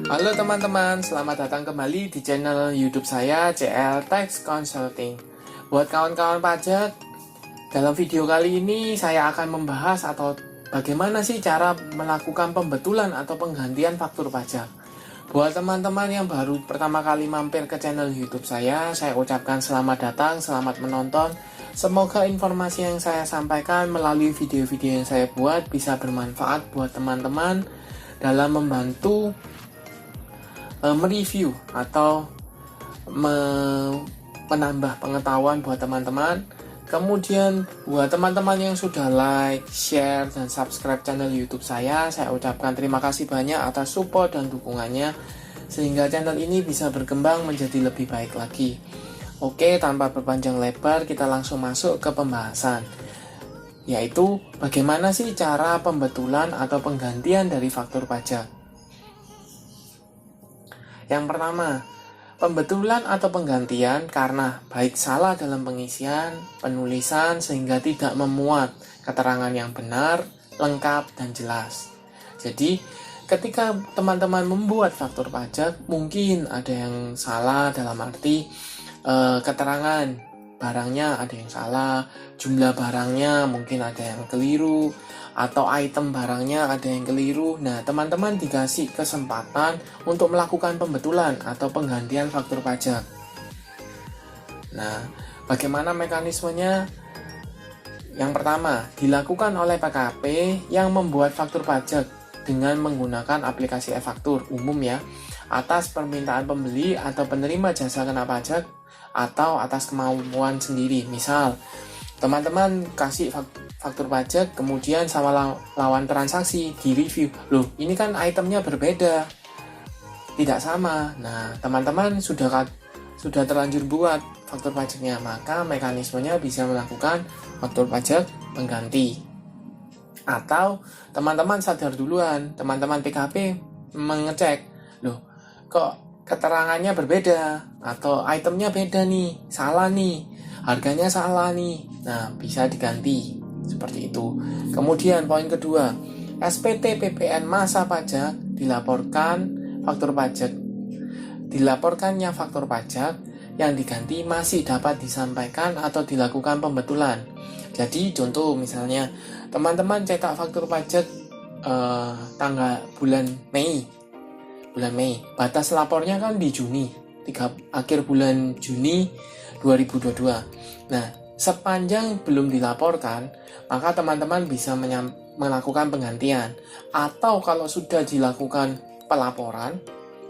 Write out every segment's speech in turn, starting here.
Halo teman-teman, selamat datang kembali di channel YouTube saya CL Tax Consulting. Buat kawan-kawan pajak, dalam video kali ini saya akan membahas atau bagaimana sih cara melakukan pembetulan atau penggantian faktur pajak. Buat teman-teman yang baru pertama kali mampir ke channel YouTube saya ucapkan selamat datang, selamat menonton. Semoga informasi yang saya sampaikan melalui video-video yang saya buat bisa bermanfaat buat teman-teman dalam membantu mereview atau menambah pengetahuan buat teman-teman. Kemudian buat teman-teman yang sudah like, share, dan subscribe channel YouTube saya ucapkan terima kasih banyak atas support dan dukungannya sehingga channel ini bisa berkembang menjadi lebih baik lagi. Oke, tanpa berpanjang lebar kita langsung masuk ke pembahasan, yaitu bagaimana sih cara pembetulan atau penggantian dari faktur pajak. Yang pertama, pembetulan atau penggantian karena baik salah dalam pengisian, penulisan sehingga tidak memuat keterangan yang benar, lengkap, dan jelas. Jadi, ketika teman-teman membuat faktur pajak, mungkin ada yang salah dalam arti keterangan barangnya ada yang salah, jumlah barangnya mungkin ada yang keliru, atau item barangnya ada yang keliru. Nah, teman-teman dikasih kesempatan untuk melakukan pembetulan atau penggantian faktur pajak. Nah, bagaimana mekanismenya? Yang pertama, dilakukan oleh PKP yang membuat faktur pajak dengan menggunakan aplikasi e-faktur umum ya, atas permintaan pembeli atau penerima jasa kena pajak atau atas kemauan sendiri. Misal, teman-teman kasih faktur pajak, kemudian sama lawan transaksi di review. Loh, ini kan itemnya berbeda, tidak sama. Nah, teman-teman sudah terlanjur buat faktur pajaknya, maka mekanismenya bisa melakukan faktur pajak pengganti. Atau teman-teman sadar duluan, teman-teman PKP mengecek, loh kok keterangannya berbeda atau itemnya beda nih, salah nih, harganya salah nih. Nah, bisa diganti seperti itu. Kemudian poin kedua, SPT PPN masa pajak dilaporkannya faktur pajak yang diganti masih dapat disampaikan atau dilakukan pembetulan. Jadi contoh misalnya teman-teman cetak faktur pajak tanggal bulan Mei, batas lapornya kan di Juni, akhir bulan Juni 2022. Nah, sepanjang belum dilaporkan, maka teman-teman bisa melakukan penggantian. Atau kalau sudah dilakukan pelaporan,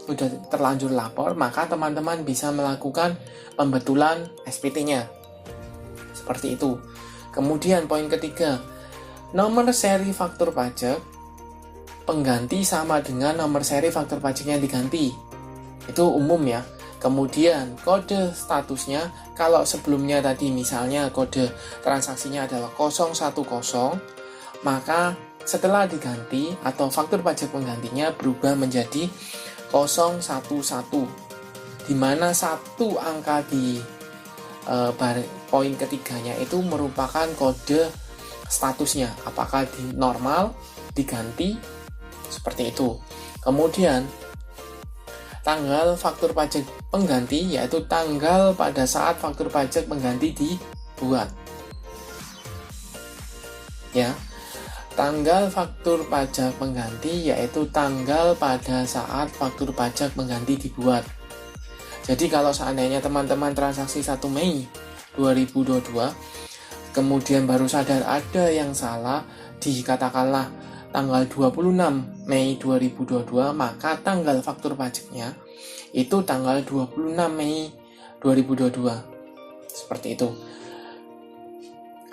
sudah terlanjur lapor, maka teman-teman bisa melakukan pembetulan SPT-nya. Seperti itu. Kemudian poin ketiga, nomor seri faktur pajak pengganti sama dengan nomor seri faktur pajak yang diganti. Itu umum ya. Kemudian kode statusnya, kalau sebelumnya tadi misalnya kode transaksinya adalah 010, maka setelah diganti atau faktur pajak penggantinya berubah menjadi 011, di mana satu angka di poin ketiganya itu merupakan kode statusnya, apakah di normal, diganti, seperti itu. Kemudian tanggal faktur pajak pengganti yaitu tanggal pada saat faktur pajak pengganti dibuat. Ya. Tanggal faktur pajak pengganti yaitu tanggal pada saat faktur pajak pengganti dibuat. Jadi kalau seandainya teman-teman transaksi 1 Mei 2022, kemudian baru sadar ada yang salah di katakanlah tanggal 26 Mei 2022, maka tanggal faktur pajaknya itu tanggal 26 Mei 2022. Seperti itu.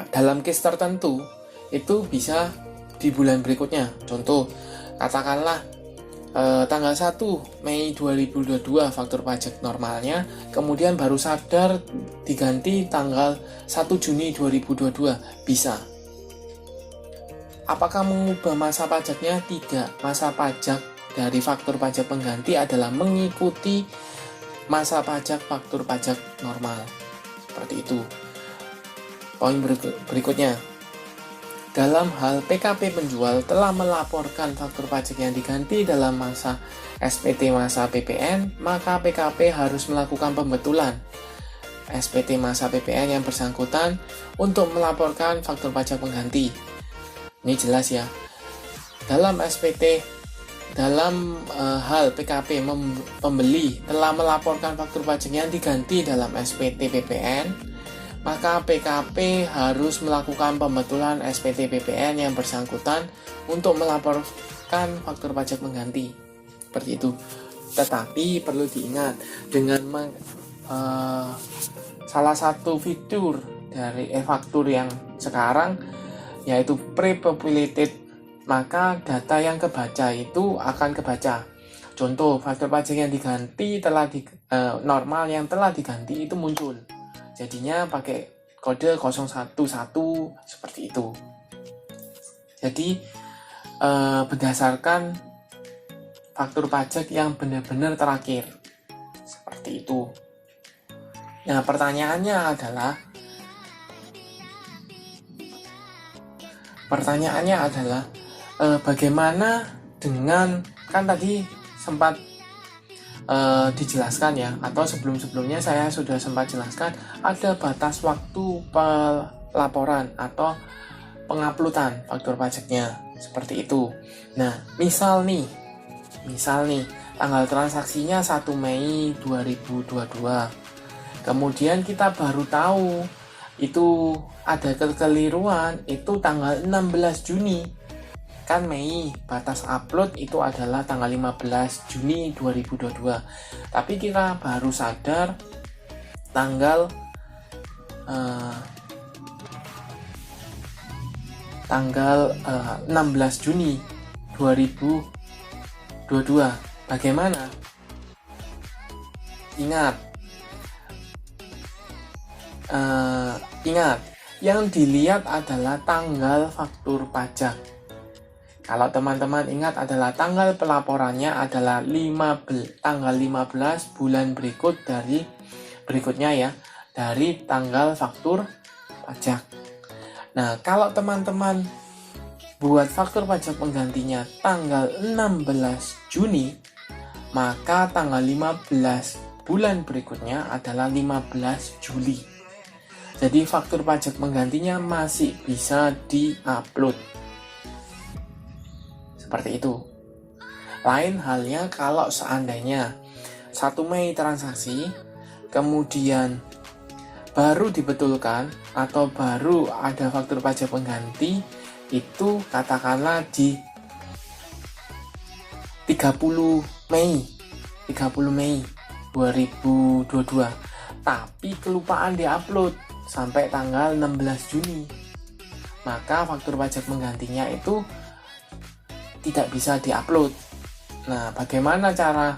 Dalam case tertentu, itu bisa di bulan berikutnya. Contoh, katakanlah tanggal 1 Mei 2022 faktur pajak normalnya, kemudian baru sadar diganti tanggal 1 Juni 2022, bisa. Apakah mengubah masa pajaknya? Tidak. Masa pajak dari faktur pajak pengganti adalah mengikuti masa pajak faktur pajak normal. Seperti itu. Poin berikutnya, Dalam hal PKP penjual telah melaporkan faktur pajak yang diganti dalam masa SPT masa PPN, maka PKP harus melakukan pembetulan SPT masa PPN yang bersangkutan untuk melaporkan faktur pajak pengganti. Ini jelas ya. Dalam SPT, dalam hal PKP pembeli telah melaporkan faktur pajak yang diganti dalam SPT PPN, maka PKP harus melakukan pembetulan SPT PPN yang bersangkutan untuk melaporkan faktur pajak pengganti. Seperti itu. Tetapi perlu diingat, dengan salah satu fitur dari e-faktur yang sekarang yaitu pre-populated, maka data yang kebaca itu akan kebaca. Contoh, faktur pajak yang diganti normal yang telah diganti itu muncul. Jadinya pakai kode 011 seperti itu. Jadi berdasarkan faktur pajak yang benar-benar terakhir. Seperti itu. Nah, pertanyaannya adalah bagaimana dengan, kan tadi sempat dijelaskan ya, atau sebelum-sebelumnya saya sudah sempat jelaskan ada batas waktu pelaporan atau penguploadan faktur pajaknya seperti itu. Nah, misal nih tanggal transaksinya 1 Mei 2022. Kemudian kita baru tahu itu ada kekeliruan itu tanggal 16 Juni. Kan Mei, batas upload itu adalah tanggal 15 Juni 2022. Tapi kita baru sadar tanggal 16 Juni 2022. Bagaimana? Ingat, yang dilihat adalah tanggal faktur pajak. Kalau teman-teman ingat adalah tanggal pelaporannya adalah tanggal 15 bulan berikutnya ya, dari tanggal faktur pajak. Nah, kalau teman-teman buat faktur pajak penggantinya tanggal 16 Juni, maka tanggal 15 bulan berikutnya adalah 15 Juli. Jadi faktur pajak penggantinya masih bisa di-upload. Seperti itu. Lain halnya kalau seandainya 1 Mei transaksi, kemudian baru dibetulkan atau baru ada faktur pajak pengganti, itu katakanlah di 30 Mei 2022. Tapi kelupaan diupload sampai tanggal 16 Juni. Maka faktur pajak penggantinya itu tidak bisa diupload. Nah, bagaimana cara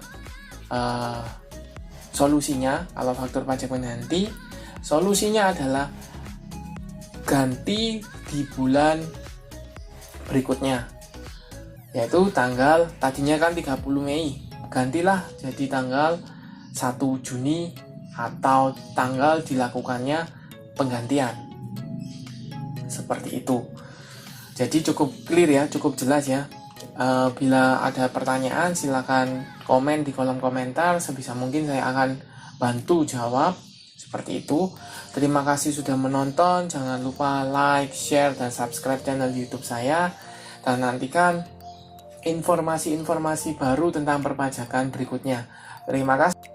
solusinya kalau faktur pajak pengganti? Solusinya adalah ganti di bulan berikutnya, yaitu tanggal tadinya kan 30 Mei, gantilah jadi tanggal 1 Juni atau tanggal dilakukannya penggantian. Seperti itu. Jadi cukup clear ya, cukup jelas ya. Bila ada pertanyaan silakan komen di kolom komentar, sebisa mungkin saya akan bantu jawab. Seperti itu. Terima kasih sudah menonton. Jangan lupa like, share, dan subscribe channel YouTube saya. Dan nantikan informasi-informasi baru tentang perpajakan berikutnya. Terima kasih.